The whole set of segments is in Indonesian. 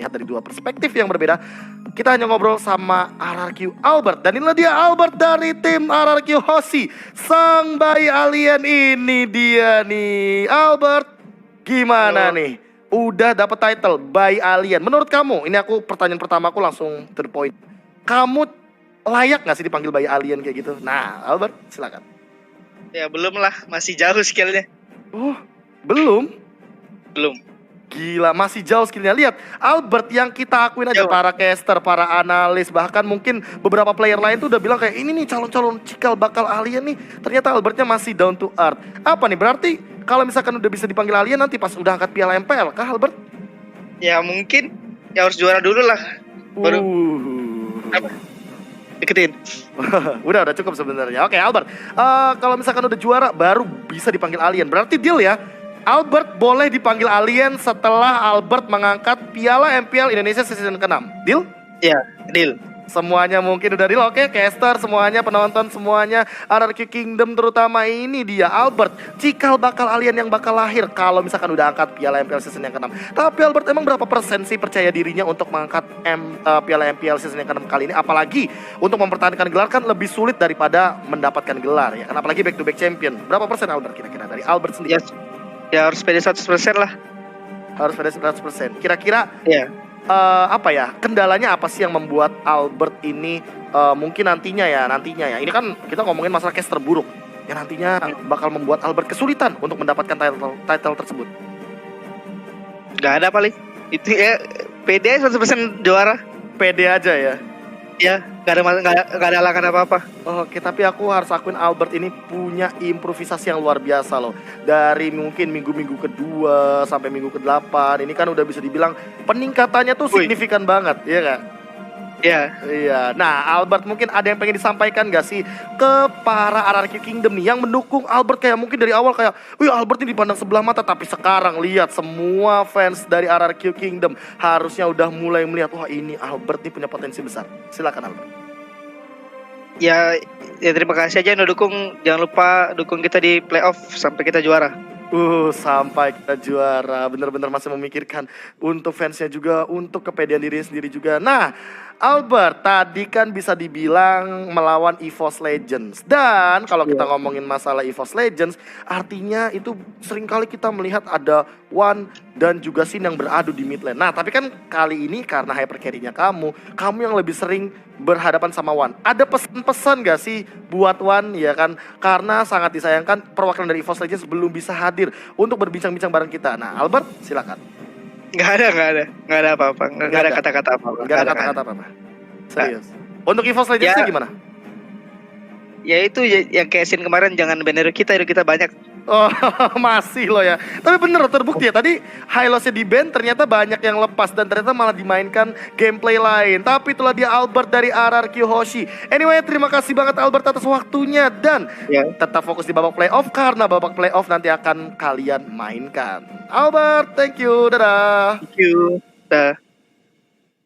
lihat dari dua perspektif yang berbeda. Kita hanya ngobrol sama RRQ Albert. Dan inilah dia Albert dari tim RRQ Hoshi, sang bayi alien. Ini dia nih Albert. Gimana nih? Udah dapet title bayi alien. Menurut kamu, ini aku pertanyaan pertama aku langsung to the point. Kamu layak gak sih dipanggil bayi alien kayak gitu? Nah Albert silakan. Ya belum lah, masih jauh skillnya. Oh belum? Belum. Gila, masih jauh skillnya. Lihat, Albert yang kita akuin aja, para caster, para analis, bahkan mungkin beberapa player lain tuh udah bilang kayak ini nih calon-calon cikal bakal alien nih. Ternyata Albertnya masih down to earth. Apa nih, berarti kalau misalkan udah bisa dipanggil alien nanti pas udah angkat piala MPL kah Albert? Ya mungkin, ya harus juara dulu lah. Baru deketin. udah cukup sebenarnya. Oke Albert, kalau misalkan udah juara baru bisa dipanggil alien. Berarti deal ya? Albert boleh dipanggil alien setelah Albert mengangkat Piala MPL Indonesia season ke-6. Deal? Ya, deal. Semuanya mungkin udah deal. Oke, caster semuanya, penonton semuanya, RRQ Kingdom terutama, ini dia Albert, cikal bakal alien yang bakal lahir kalau misalkan udah angkat Piala MPL season yang ke-6. Tapi Albert emang berapa persen sih percaya dirinya untuk mengangkat Piala MPL season yang ke-6 kali ini? Apalagi untuk mempertahankan gelar kan lebih sulit daripada mendapatkan gelar ya kan, apalagi back to back champion. Berapa persen Albert kira-kira dari Albert sendiri? Yes. Ya harus pede 100% lah. Harus pede 100%. Kira-kira ya. Apa ya, kendalanya apa sih yang membuat Albert ini mungkin nantinya ya, ini kan kita ngomongin masalah case terburuk yang nantinya bakal membuat Albert kesulitan untuk mendapatkan title tersebut? Gak ada paling. Itu ya pede 100% juara. Pede aja ya. Ya, gak ada halangan apa-apa. Oke, tapi aku harus akuin Albert ini punya improvisasi yang luar biasa loh. Dari mungkin minggu-minggu kedua sampai minggu ke-8, ini kan udah bisa dibilang peningkatannya tuh signifikan banget, ya kak? Iya. Nah Albert, mungkin ada yang pengen disampaikan gak sih ke para RRQ Kingdom nih yang mendukung Albert, kayak mungkin dari awal kayak wih Albert ini dipandang sebelah mata, tapi sekarang lihat semua fans dari RRQ Kingdom harusnya udah mulai melihat wah ini Albert nih punya potensi besar. Silakan Albert. Ya terima kasih aja yang udah dukung. Jangan lupa dukung kita di playoff sampai kita juara. Sampai kita juara, bener-bener masih memikirkan untuk fansnya juga, untuk kepedean diri sendiri juga. Nah Albert, tadi kan bisa dibilang melawan EVOS Legends. Dan kalau kita ngomongin masalah EVOS Legends, artinya itu seringkali kita melihat ada Wan dan juga Sin yang beradu di mid lane. Nah tapi kan kali ini karena hyper carry-nya kamu yang lebih sering berhadapan sama Wan. Ada pesan-pesan gak sih buat Wan ya kan? Karena sangat disayangkan perwakilan dari EVOS Legends belum bisa hadir untuk berbincang-bincang bareng kita. Nah Albert silakan. Gak ada apa-apa. Gak ada kata-kata apa-apa. Gak ada kata-kata apa-apa. Serius. Untuk EVOS Legends gimana? Ya itu yang kayak scene kemarin, jangan banner kita banyak. Oh masih loh ya. Tapi bener terbukti ya. Tadi Hylos-nya di ban, ternyata banyak yang lepas dan ternyata malah dimainkan gameplay lain. Tapi itulah dia Albert dari RRQ Hoshi. Anyway, terima kasih banget Albert atas waktunya. Dan tetap fokus di babak playoff, karena babak playoff nanti akan kalian mainkan. Albert, thank you. Dadah. Thank you. Dah.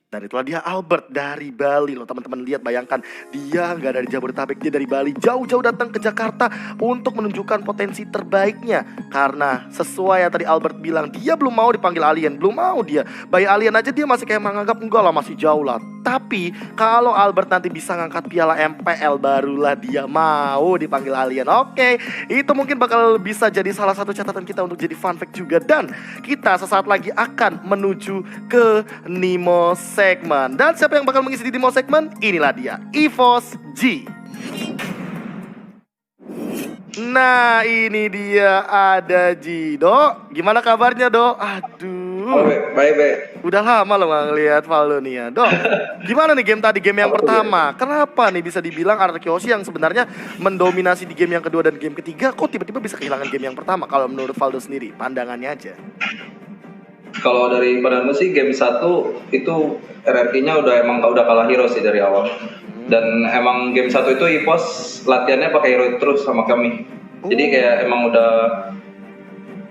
Dan itulah dia Albert dari Bali loh teman-teman. Lihat, bayangkan dia nggak dari Jabodetabek, dia dari Bali, jauh-jauh datang ke Jakarta untuk menunjukkan potensi terbaiknya. Karena sesuai yang tadi Albert bilang, dia belum mau dipanggil alien, belum mau dia. Bayi alien aja dia masih kayak menganggap enggak lah, masih jauh lah. Tapi kalau Albert nanti bisa ngangkat piala MPL, barulah dia mau dipanggil alien. Oke, itu mungkin bakal bisa jadi salah satu catatan kita untuk jadi fun fact juga. Dan kita sesaat lagi akan menuju ke Nemo segmen. Dan siapa yang bakal mengisi di Nemo segmen? Inilah dia, EVOS G. Nah ini dia ada Jido. Gimana kabarnya Dok? Aduh. Baik. Udah lama loh gak ngeliat Valdo nih ya Dok. Gimana nih game tadi, game yang pertama? Kenapa nih bisa dibilang RRQ Hoshi yang sebenarnya mendominasi di game yang kedua dan game ketiga, kok tiba-tiba bisa kehilangan game yang pertama? Kalau menurut Valdo sendiri, pandangannya aja. Kalau dari pandangan sih game 1 itu RRQ-nya udah kalah hero sih dari awal. Dan emang game 1 itu EVOS latihannya pakai hero terus sama kami. Jadi kayak emang udah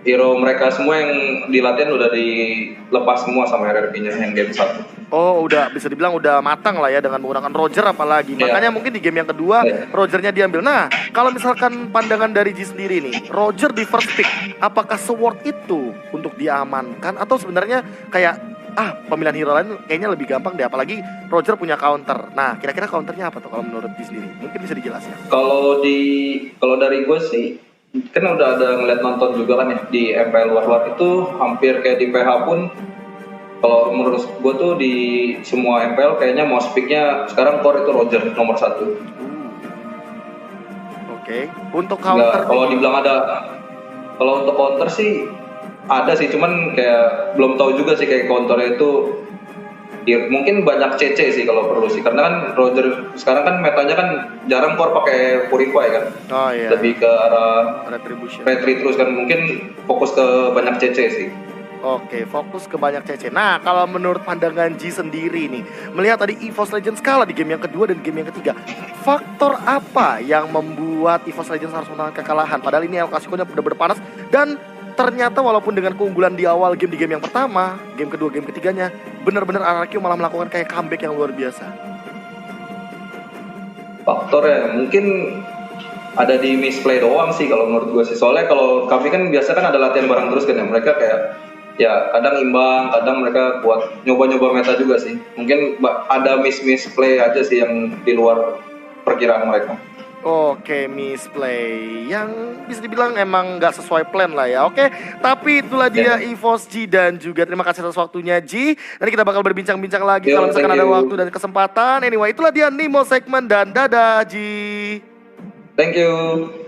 hero mereka semua yang di latihan udah dilepas semua sama RRQ-nya yang game 1. Oh, udah bisa dibilang udah matang lah ya dengan menggunakan Roger apalagi. Makanya mungkin di game yang kedua Rogernya diambil. Nah, kalau misalkan pandangan dari G sendiri nih, Roger di first pick, apakah se-worth itu untuk diamankan atau sebenarnya kayak pemilihan hero lain kayaknya lebih gampang deh, apalagi Roger punya counter. Nah, kira-kira counternya apa tuh kalau menurut Ji sendiri? Mungkin bisa dijelaskan. Kalau dari gue sih, kan udah ada ngeliat nonton juga kan ya di MPL luar-luar itu hampir kayak di PH pun. Kalau menurut gue tuh di semua MPL kayaknya most picknya sekarang core itu Roger nomor 1. Oke. Untuk counter Kalau dibilang ada, kalau untuk counter sih ada sih, cuman kayak belum tahu juga sih kayak counternya itu. Ya, mungkin banyak CC sih kalau perlu sih, karena kan Roger sekarang kan metanya kan jarang core pakai Purify kan. Oh iya. Lebih ke arah Retribution. Retri terus kan, mungkin fokus ke banyak CC sih. Oke, fokus ke banyak CC. Nah, kalau menurut pandangan Ji sendiri nih, melihat tadi EVOS Legends kalah di game yang kedua dan game yang ketiga, faktor apa yang membuat EVOS Legends harus menahan kekalahan? Padahal ini El Clasico-nya udah berpanas dan ternyata walaupun dengan keunggulan di awal game di game yang pertama, game kedua, game ketiganya, benar-benar RRQ malah melakukan kayak comeback yang luar biasa. Faktornya mungkin ada di misplay doang sih kalau menurut gue sih. Soalnya kalau kami kan biasa kan ada latihan bareng terus kan ya, mereka kayak ya kadang imbang, kadang mereka buat nyoba-nyoba meta juga sih. Mungkin ada misplay aja sih yang di luar perkiraan mereka. Oke, misplay yang bisa dibilang emang nggak sesuai plan lah ya. Oke, tapi itulah dia EVOS Ji dan juga terima kasih atas waktunya Ji. Nanti kita bakal berbincang-bincang lagi kalau misalkan ada waktu dan kesempatan. Anyway, itulah dia Nimo segmen dan dadah Ji. Thank you.